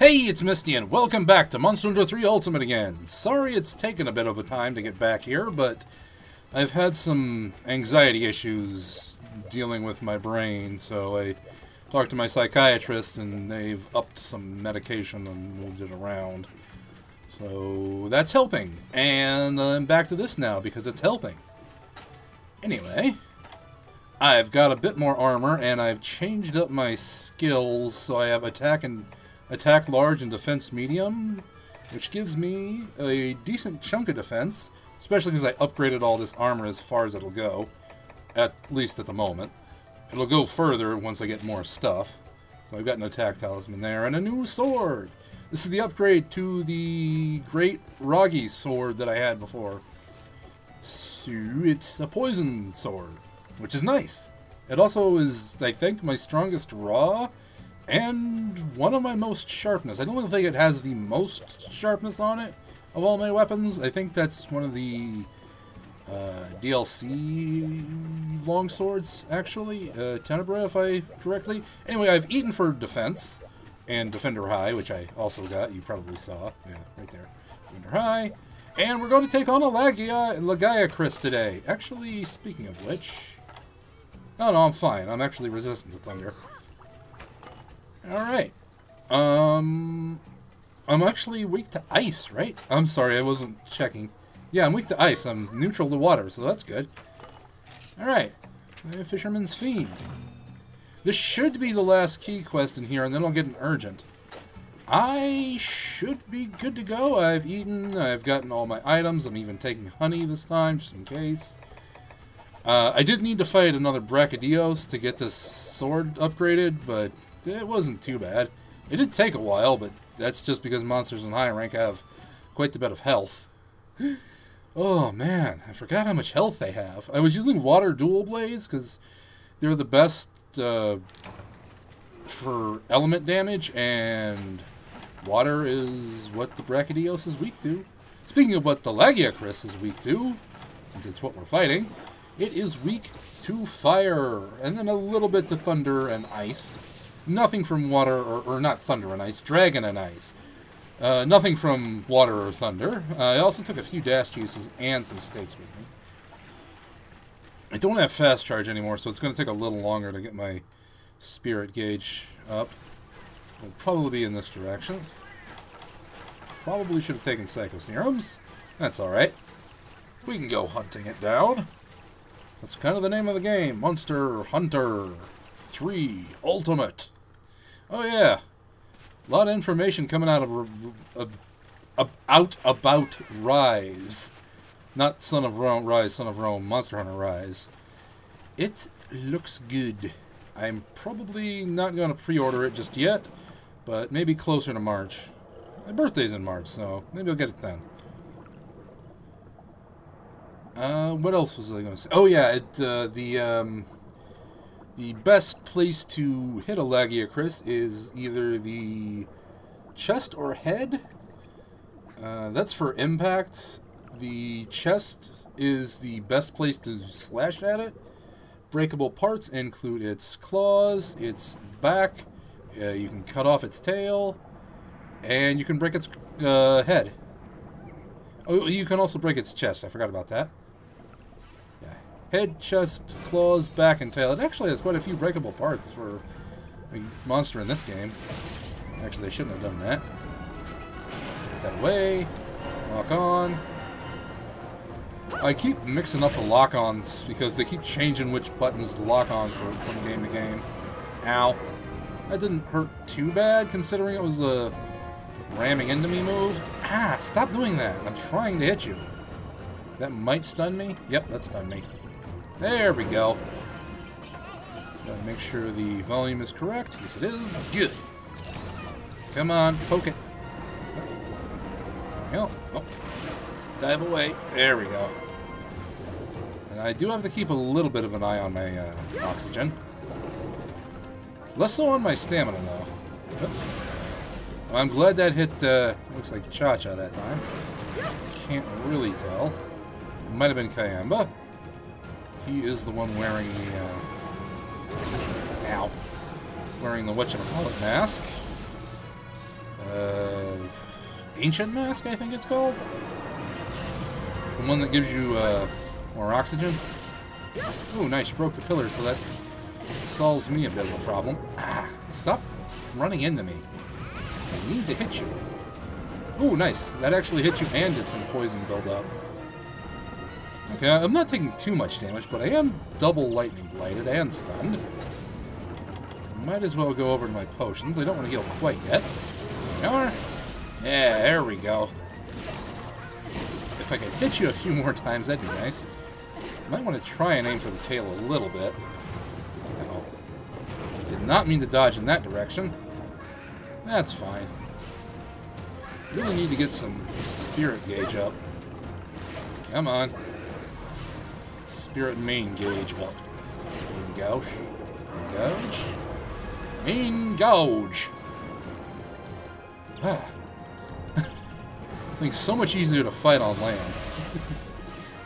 Hey, it's Misty, and welcome back to Monster Hunter 3 Ultimate again. Sorry it's taken a bit of a time to get back here, but I've had some anxiety issues dealing with my brain, so I talked to my psychiatrist, and they've upped some medication and moved it around. So that's helping, and I'm back to this now because it's helping. Anyway, I've got a bit more armor, and I've changed up my skills, so I have attack large and defense medium, which gives me a decent chunk of defense, especially because I upgraded all this armor as far as it'll go, at least at the moment. It'll go further once I get more stuff. So I've got an attack talisman there, and a new sword! This is the upgrade to the Great Ragi sword that I had before. So it's a poison sword, which is nice. It also is, I think, my strongest raw, and one of my most sharpness. I don't think it has the most sharpness on it of all my weapons. I think that's one of the DLC longswords, actually. Tenebra, if I correctly. Anyway, I've eaten for defense and Defender High, which I also got. You probably saw. Yeah, right there. Defender High. And we're going to take on a Lagiacrus today. Actually, speaking of which... Oh, no, I'm fine. I'm actually resistant to thunder. Alright. I'm actually weak to ice, right? I'm sorry, I wasn't checking. Yeah, I'm weak to ice. I'm neutral to water, so that's good. Alright. Fisherman's Fiend. This should be the last key quest in here, and then I'll get an urgent. I should be good to go. I've eaten, I've gotten all my items. I'm even taking honey this time, just in case. I did need to fight another Brachydios to get this sword upgraded, but it wasn't too bad. It did take a while, but that's just because monsters in high rank have quite a bit of health. Oh man, I forgot how much health they have. I was using water dual blades because they're the best for element damage, and water is what the Brachydios is weak to. Speaking of what the Lagiacrus is weak to, since it's what we're fighting, it is weak to fire, and then a little bit to thunder and ice. Nothing from water, or not thunder and ice, dragon and ice. Nothing from water or thunder. I also took a few dash juices and some steaks with me. I don't have fast charge anymore, so it's going to take a little longer to get my spirit gauge up. It'll probably be in this direction. Probably should have taken psychoserums. That's alright. We can go hunting it down. That's kind of the name of the game. Monster Hunter 3 Ultimate. Oh yeah. A lot of information coming out about Rise. Not Son of Rome, Rise, Son of Rome, Monster Hunter Rise. It looks good. I'm probably not going to pre-order it just yet, but maybe closer to March. My birthday's in March, so maybe I'll get it then. What else was I going to say? Oh yeah, the best place to hit a Lagiacrus is either the chest or head. That's for impact. The chest is the best place to slash at it. Breakable parts include its claws, its back, you can cut off its tail, and you can break its head. Oh, you can also break its chest, I forgot about that. Head, chest, claws, back, and tail. It actually has quite a few breakable parts for a monster in this game. Actually, they shouldn't have done that. Put that away. Lock on. I keep mixing up the lock-ons because they keep changing which buttons to lock on from game to game. Ow. That didn't hurt too bad considering it was a ramming into me move. Ah, stop doing that. I'm trying to hit you. That might stun me. Yep, that stunned me. There we go. Gotta make sure the volume is correct. Yes, it is. Good. Come on, poke it. There we go. Oh. Dive away. There we go. And I do have to keep a little bit of an eye on my oxygen. Less so on my stamina, though. Oh. I'm glad that hit, looks like Cha-Cha that time. Can't really tell. It might have been Kayamba. He is the one wearing the, wearing the whatchamacallit mask. Ancient Mask, I think it's called. The one that gives you more oxygen. Ooh, nice, you broke the pillar, so that solves me a bit of a problem. Ah, stop running into me. I need to hit you. Ooh, nice. That actually hit you and did some poison buildup. Okay, I'm not taking too much damage, but I am double lightning blighted and stunned. Might as well go over to my potions. I don't want to heal quite yet. There we are. Yeah, there we go. If I could hit you a few more times, that'd be nice. Might want to try and aim for the tail a little bit. Oh, did not mean to dodge in that direction. That's fine. Really need to get some spirit gauge up. Come on. Spirit main gauge up. Main gouge. Main gouge. Main gouge. Ah. I think so much easier to fight on land.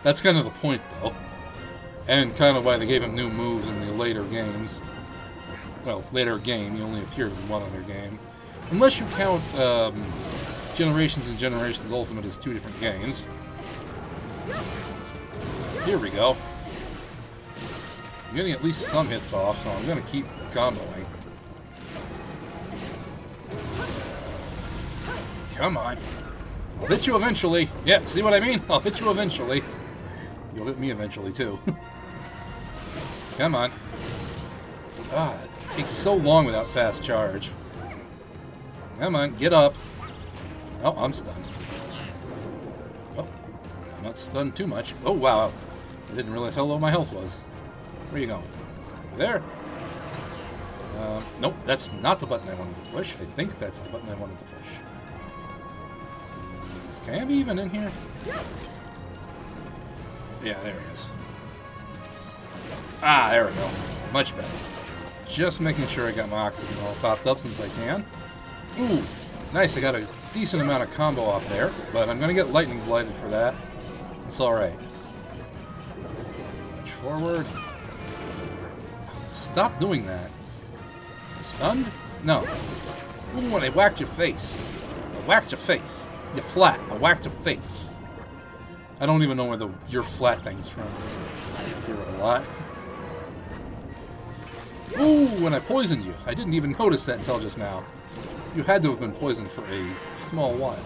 That's kind of the point, though. And kind of why they gave him new moves in the later games. Well, later game, he only appeared in one other game. Unless you count Generations and Generations Ultimate as 2 different games. Here we go. I'm getting at least some hits off, so I'm going to keep comboing. Come on. I'll hit you eventually. Yeah, see what I mean? I'll hit you eventually. You'll hit me eventually, too. Come on. Ah, it takes so long without fast charge. Come on, get up. Oh, I'm stunned. Oh, I'm not stunned too much. Oh, wow. I didn't realize how low my health was. Where are you going? Over there? Nope, that's not the button I wanted to push. I think that's the button I wanted to push. Can I be even in here? Yeah, there he is. Ah, there we go. Much better. Just making sure I got my oxygen all topped up since I can. Ooh, nice. I got a decent amount of combo off there, but I'm going to get lightning blighted for that. It's alright. Punch forward. Stop doing that. Stunned? No. Ooh, I whacked your face. I whacked your face. You're flat. I whacked your face. I don't even know where your flat thing's from. I hear it a lot. Ooh, when I poisoned you. I didn't even notice that until just now. You had to have been poisoned for a small while.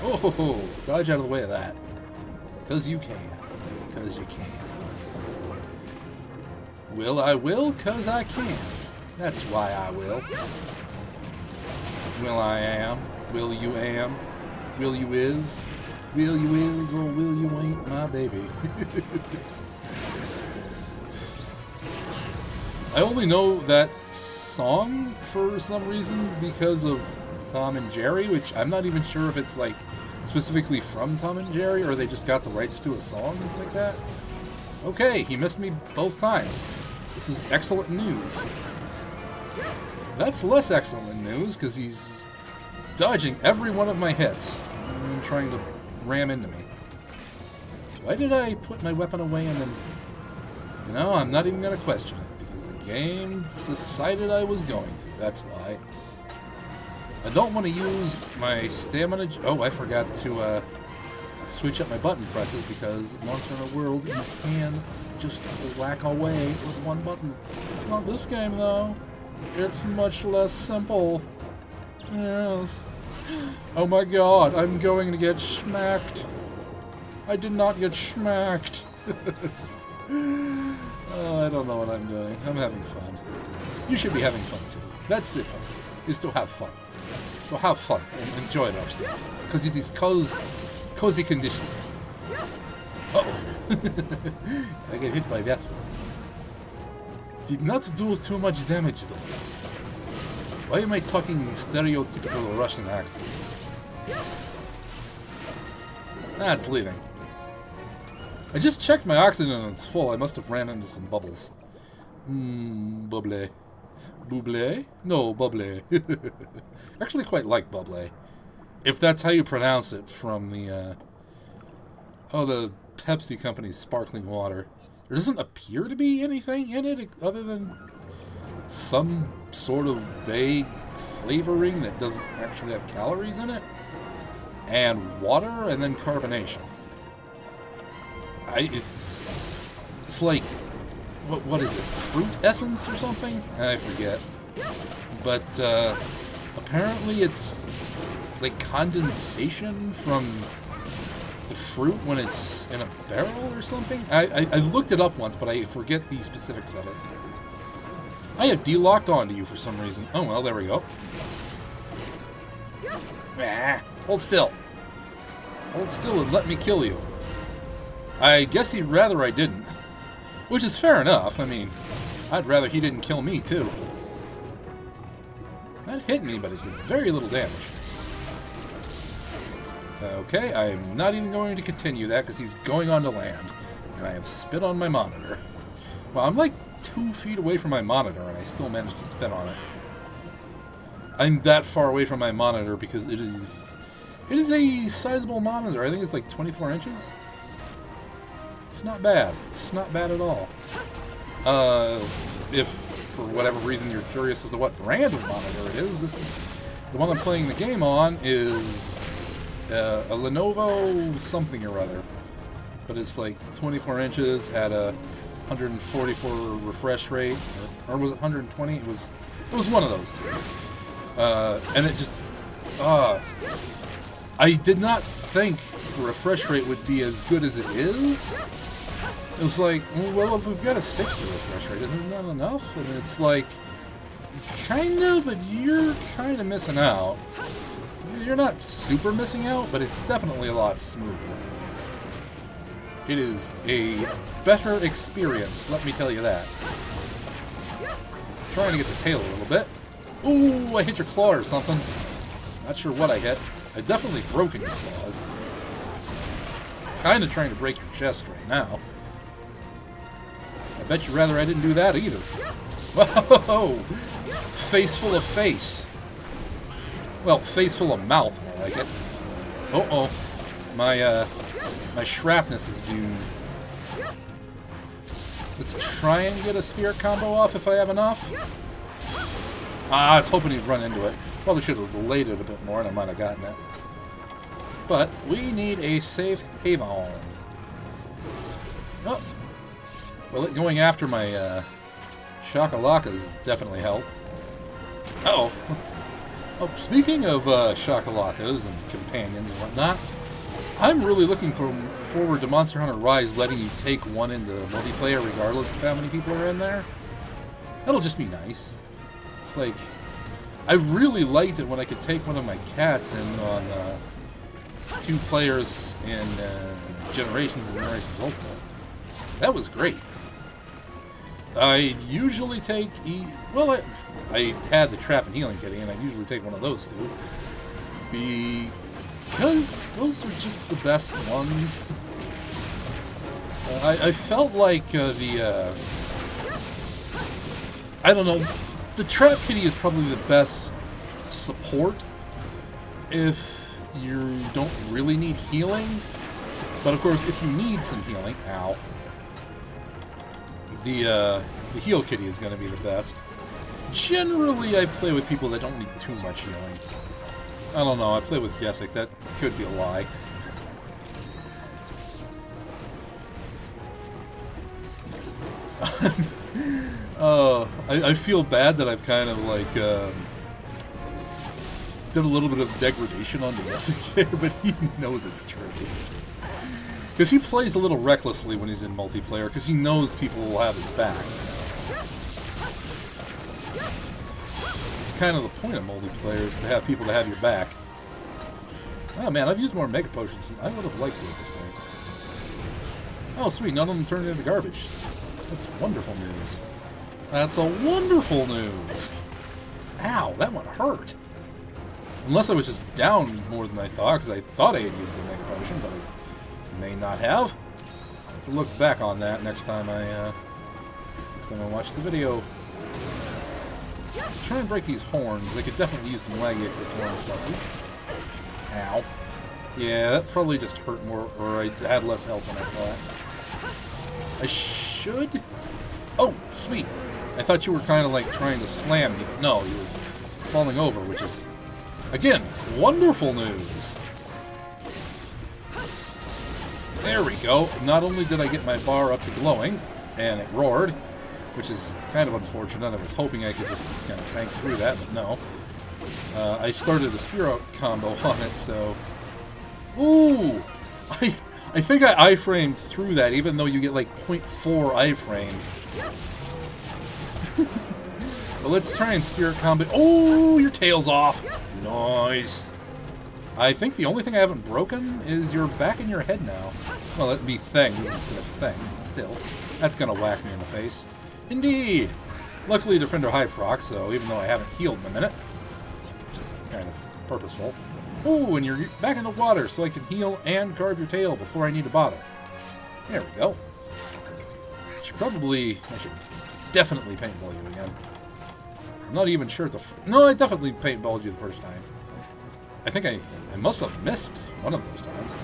Oh, dodge out of the way of that. Because you can. Because you can. Will I will? Because I can. That's why I will. Will I am? Will you am? Will you is? Will you is or will you ain't my baby? I only know that song for some reason because of Tom and Jerry, which I'm not even sure if it's like specifically from Tom and Jerry or they just got the rights to a song like that. Okay, he missed me both times. This is excellent news. That's less excellent news because he's dodging every one of my hits and trying to ram into me. Why did I put my weapon away and then... You know, I'm not even going to question it because the game decided I was going to. That's why. I don't want to use my stamina... Oh, I forgot to switch up my button presses because Monster Hunter World, you can just whack away with one button. Not this game, though. It's much less simple. Yes. Oh my god, I'm going to get smacked. I did not get smacked. Oh, I don't know what I'm doing. I'm having fun. You should be having fun too. That's the point, is to have fun. To have fun and enjoy ourselves. Because it is cozy condition. Uh-oh. I get hit by that one. Did not do too much damage though. Why am I talking in stereotypical Russian accent? That's leaving. I just checked my oxygen and it's full. I must have ran into some bubbles. Bubbly. Bubbly? No, bubbly. Actually quite like bubbly. If that's how you pronounce it from the, the Pepsi company's sparkling water. There doesn't appear to be anything in it other than some sort of vague flavoring that doesn't actually have calories in it, and water, and then carbonation. It's like, what is it, fruit essence or something? I forget. But apparently it's like condensation from the fruit when it's in a barrel or something. I looked it up once, but I forget the specifics of it. I have de-locked onto you for some reason. Oh well, there we go. Ah, hold still. Hold still and let me kill you. I guess he'd rather I didn't. Which is fair enough. I mean, I'd rather he didn't kill me too. That hit me, but it did very little damage. Okay, I'm not even going to continue that because he's going on to land. And I have spit on my monitor. Well, I'm like 2 feet away from my monitor and I still managed to spit on it. I'm that far away from my monitor because it is a sizable monitor. I think it's like 24 inches. It's not bad. It's not bad at all. If for whatever reason you're curious as to what brand of monitor it is, this is the one I'm playing the game on is a Lenovo something or other. But it's like 24 inches, had a 144 refresh rate, or was it 120? It was one of those two. And it just, I did not think the refresh rate would be as good as it is. It was like, well, if we've got a 60 refresh rate, isn't that enough? And it's like, kind of, but you're kind of missing out. You're not super missing out, but it's definitely a lot smoother. It is a better experience, let me tell you that. Trying to get the tail a little bit. Ooh, I hit your claw or something. Not sure what I hit. I definitely broken your claws. Kind of trying to break your chest right now. I bet you'd rather I didn't do that either. Whoa! Face full of face. Well, face full of mouth, more like it. Uh-oh. My shrapness is due. Let's try and get a spirit combo off if I have enough. I was hoping he'd run into it. Probably should have delayed it a bit more and I might have gotten it. But we need a safe haven. Oh. Well, going after my Shakalakas definitely helped. Uh-oh. Oh, speaking of Shakalakas and companions and whatnot, I'm really looking forward to Monster Hunter Rise letting you take one into multiplayer regardless of how many people are in there. That'll just be nice. It's like, I really liked it when I could take one of my cats in on 2 players in Generations and Generations Ultimate. That was great. I usually take... Well, I had the Trap and Healing Kitty, and I usually take one of those 2. Because those are just the best ones. I felt like I don't know, the Trap Kitty is probably the best support if you don't really need healing. But of course, if you need some healing, ow, the Heal Kitty is going to be the best. Generally, I play with people that don't need too much healing. I don't know, I play with Yesik, that could be a lie. I feel bad that I've kind of like did a little bit of degradation on the Yesik there, but he knows it's true. Because he plays a little recklessly when he's in multiplayer, because he knows people will have his back. Kind of the point of multiplayer is to have people to have your back. Oh man, I've used more Mega Potions than I would have liked to at this point. Oh sweet, none of them turned into garbage. That's wonderful news. That's a wonderful news! Ow, that one hurt. Unless I was just down more than I thought, because I thought I had used a Mega Potion, but I may not have. I'll have to look back on that next time I watch the video. Let's try and break these horns. They could definitely use some Lagiacrus horn pluses. Ow. Yeah, that probably just hurt more, or I had less health than I thought. I should... Oh, sweet. I thought you were kind of like trying to slam me, but no, you were falling over, which is, again, wonderful news. There we go. Not only did I get my bar up to glowing, and it roared, which is kind of unfortunate. I was hoping I could just kind of tank through that, but no. I started a spear combo on it, so... Ooh! I think I iframed through that, even though you get like 0.4 iframes. But let's try and spirit combo. Oh, your tail's off! Nice! I think the only thing I haven't broken is your back and your head now. Well, that'd be things instead of thing. Still, that's gonna whack me in the face. Indeed! Luckily, Defender high proc, so even though I haven't healed in a minute, which is kind of purposeful. Ooh, and you're back in the water, so I can heal and carve your tail before I need to bother. There we go. I should definitely paintball you again. I'm not even sure no, I definitely paintballed you the first time. I think I must have missed one of those times.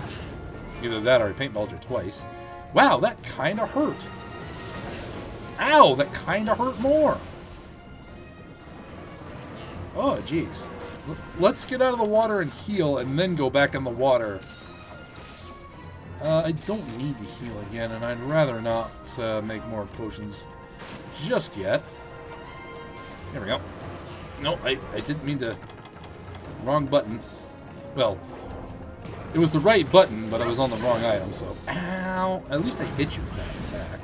Either that or I paintballed you twice. Wow, that kind of hurt. Ow, that kind of hurt more. Oh, jeez. Let's get out of the water and heal, and then go back in the water. I don't need to heal again, and I'd rather not make more potions just yet. There we go. No, I didn't mean to... Wrong button. Well, it was the right button, but I was on the wrong item, so... Ow! At least I hit you with that attack.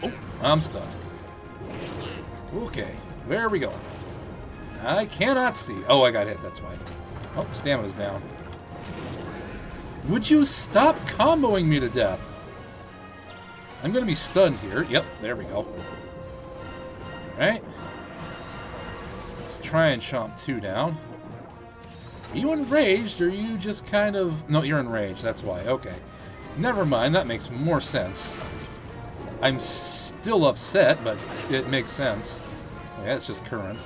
Oh, I'm stunned. Okay, where are we going? I cannot see. Oh, I got hit, that's why. Oh, stamina's down. Would you stop comboing me to death? I'm going to be stunned here. Yep, there we go. Alright. Let's try and chomp 2 down. Are you enraged, or are you just kind of... No, you're enraged, that's why. Okay. Never mind, that makes more sense. I'm still upset, but it makes sense. Yeah, it's just current.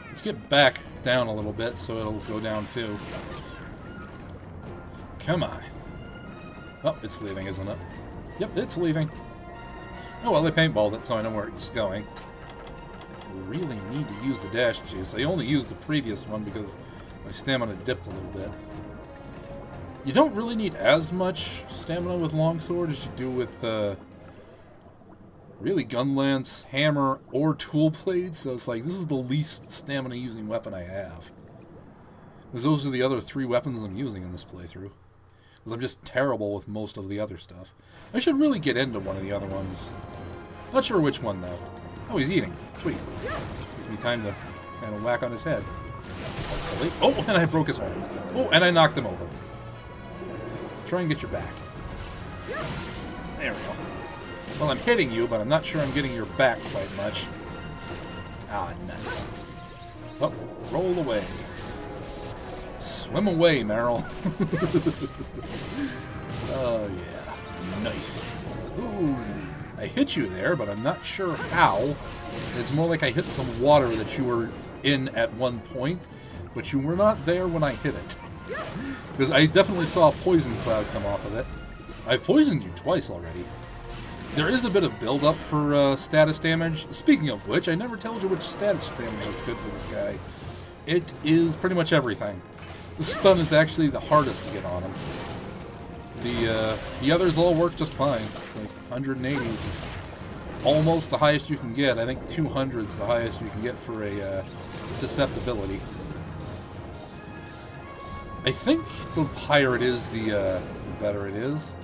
Let's get back down a little bit so it'll go down too. Come on. Oh, it's leaving, isn't it? Yep, it's leaving. Oh, well, they paintballed it, so I know where it's going. I really need to use the dash juice. I only used the previous one because my stamina dipped a little bit. You don't really need as much stamina with longsword as you do with, really gun lance, hammer, or tool blades. So it's like, this is the least stamina using weapon I have. Because those are the other 3 weapons I'm using in this playthrough. Because I'm just terrible with most of the other stuff. I should really get into one of the other ones. Not sure which one, though. Oh, he's eating. Sweet. Gives me time to kind of whack on his head. Hopefully. Oh, and I broke his horns. Oh, and I knocked him over. Let's try and get your back. There we go. Well, I'm hitting you, but I'm not sure I'm getting your back quite much. Ah, nuts. Oh, roll away. Swim away, Meryl. Oh, yeah. Nice. Ooh. I hit you there, but I'm not sure how. It's more like I hit some water that you were in at one point, but you were not there when I hit it. Because I definitely saw a poison cloud come off of it. I've poisoned you twice already. There is a bit of build-up for status damage. Speaking of which, I never told you which status damage is good for this guy. It is pretty much everything. The stun is actually the hardest to get on him. The others all work just fine. It's like 180, which is almost the highest you can get. I think 200 is the highest you can get for a susceptibility. I think the higher it is, the better it is.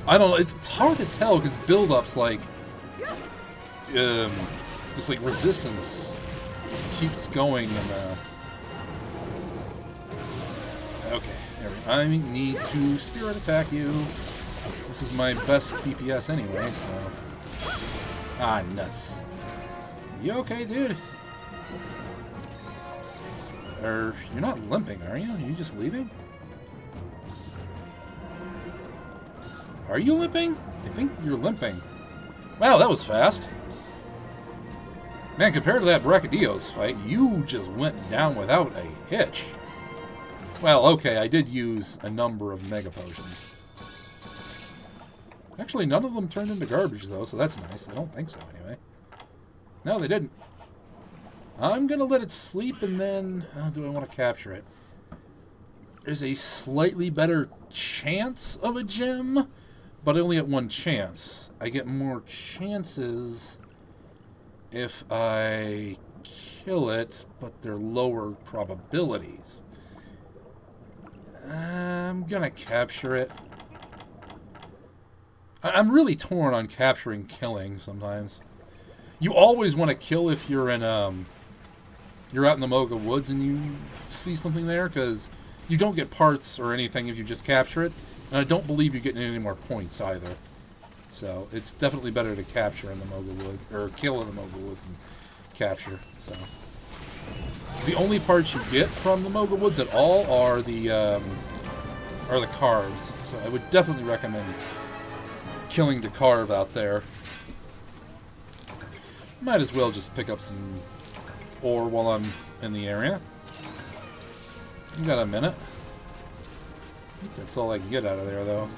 I don't know. It's hard to tell because build-up's like it's like resistance keeps going and okay. I need to spirit attack you. This is my best DPS anyway, so... Ah, nuts. You okay, dude? You're not limping, are you? Are you just leaving? Are you limping? I think you're limping. Wow, that was fast. Man, compared to that Brachydios fight, you just went down without a hitch. Well, okay, I did use a number of Mega Potions. Actually, none of them turned into garbage, though, so that's nice. I don't think so, anyway. No, they didn't. I'm going to let it sleep, and then... do I want to capture it? There's a slightly better chance of a gem, but I only get one chance. I get more chances if I kill it, but they're lower probabilities. I'm going to capture it. I'm really torn on capturing killing sometimes. You always want to kill if you're in you're out in the Moga Woods and you see something there, because you don't get parts or anything if you just capture it, and I don't believe you get any more points either. So it's definitely better to capture in the Moga Woods, or kill in the Moga Woods and capture. So the only parts you get from the Moga Woods at all are the carves. So I would definitely recommend killing the carve out there. Might as well just pick up some ore while I'm in the area. We've got a minute. I think that's all I can get out of there, though.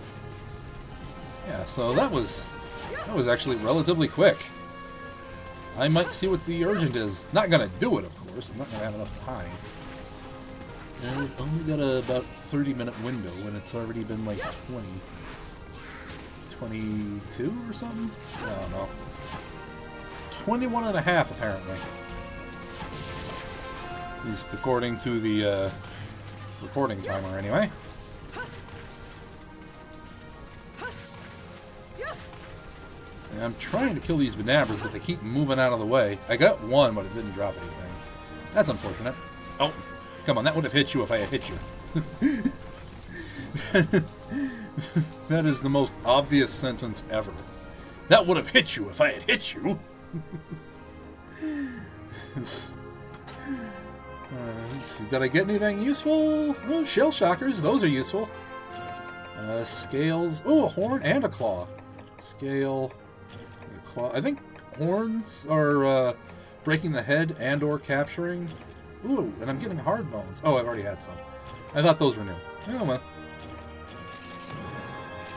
Yeah, so that was actually relatively quick. I might see what the urgent is. Not gonna do it, of course. I'm not gonna have enough time. And we've only got about 30-minute window when it's already been like 22 or something? I don't know. 21 and a half, apparently. At least according to the recording timer, anyway. And I'm trying to kill these Venabras, but they keep moving out of the way. I got one, but it didn't drop anything. That's unfortunate. Oh, come on, that would have hit you if I had hit you. That is the most obvious sentence ever. That would have hit you if I had hit you. Let's see, did I get anything useful? Oh, shell shockers, those are useful. Scales. Oh, a horn and a claw. Scale. A claw. I think horns are breaking the head and or capturing. Ooh, and I'm getting hard bones. Oh, I've already had some. I thought those were new. Oh, well.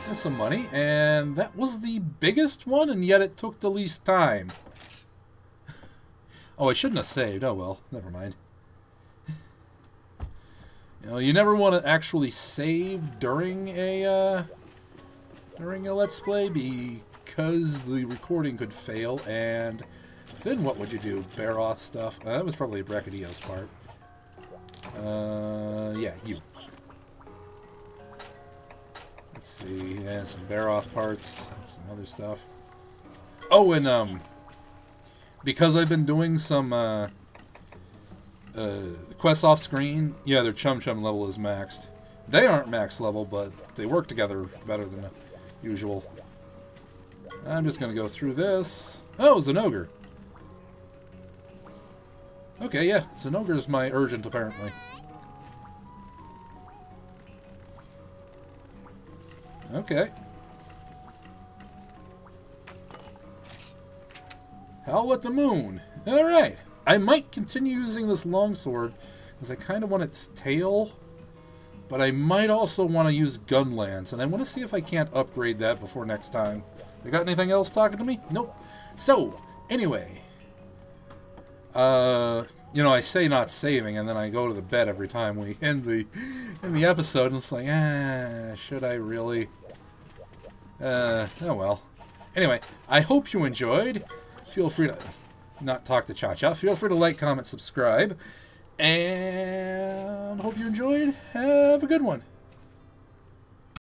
That's some money, and that was the biggest one, and yet it took the least time. Oh, I shouldn't have saved. Oh, well. Never mind. You know, you never want to actually save during a Let's Play, because the recording could fail, and then what would you do? Bear off stuff? That was probably Brachydios' part. Yeah, you. Let's see, yeah, some bear off parts, some other stuff. Oh, and because I've been doing some quests off screen, yeah, their Chum Chum level is maxed. They aren't max level, but they work together better than usual. I'm just gonna go through this. Oh, Zenogre. Okay, yeah, Zenogre is my urgent, apparently. Okay. Howl at the moon. Alright. I might continue using this longsword, because I kind of want its tail. But I might also want to use Gunlance, and I want to see if I can't upgrade that before next time. You got anything else talking to me? Nope. So, anyway. You know, I say not saving, and then I go to the bed every time we end the episode, and it's like, should I really? Oh well. Anyway, I hope you enjoyed. Feel free to not talk to Cha-Cha. Feel free to like, comment, subscribe, and hope you enjoyed. Have a good one.